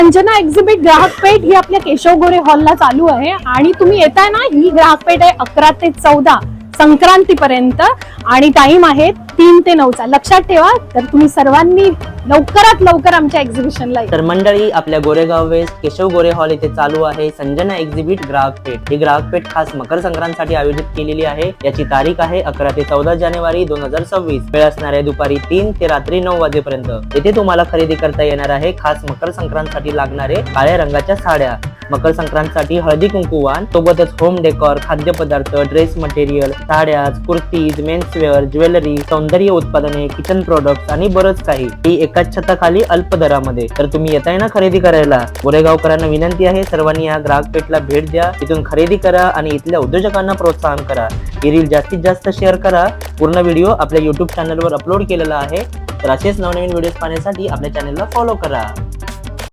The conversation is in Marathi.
संजना एक्झिबिट ग्राहक पेठ ही आपल्या केशव गोरे हॉलला चालू आहे आणि तुम्ही येताय ना, ही ग्राहक पेठ आहे 11 ते 14 संक्रांती पर्यंत आणि टाइम आहे 3 ते 9चा. लक्षात ठेवा. तर तुम्ही सर्वांनी लवकरात लवकर आमच्या एक्झिबिशनला या. तर मंडळी, आपल्या गोरेगाव वेस्ट केशव गोरे हॉल इथे चालू आहे संजना एक्झिबिट ग्राहक पेठ. ही ग्राहक पेठ खास मकर संक्रांतीसाठी आयोजित केलेली आहे. याची तारीख आहे 11 ते 14 जानेवारी 2026. वेळ असणार आहे दुपारी 3 ते रात्री 9 वाजेपर्यंत. येथे तुम्हाला खरेदी करता येणार आहे खास मकर संक्रांतीसाठी लागणारे काळ्या रंगाच्या साड्या, मकर संक्रांतीसाठी हळदी कुंकुवान, सोबतच होम डेकोर, खाद्यपदार्थ, ड्रेस मटेरियल, साड्या, कुर्तीज, मेन्सवेअर, ज्वेलरी, सौंदर्य उत्पादने, किचन प्रोडक्ट्स आणि बरंच काही. ही एकाच छताखाली अल्प दरामध्ये. तर तुम्ही येताय ना खरेदी करायला. गोरेगावकरांना विनंती आहे, सर्वांनी या ग्राहक पेठला भेट द्या, इथून खरेदी करा आणि इथल्या उद्योजकांना प्रोत्साहन करा. ही रील जास्तीत जास्त शेअर करा. पूर्ण व्हिडिओ आपल्या YouTube चॅनलवर अपलोड केलेला आहे. तर असेच नवनवीन व्हिडिओज पाहण्यासाठी आपल्या चॅनलला फॉलो करा.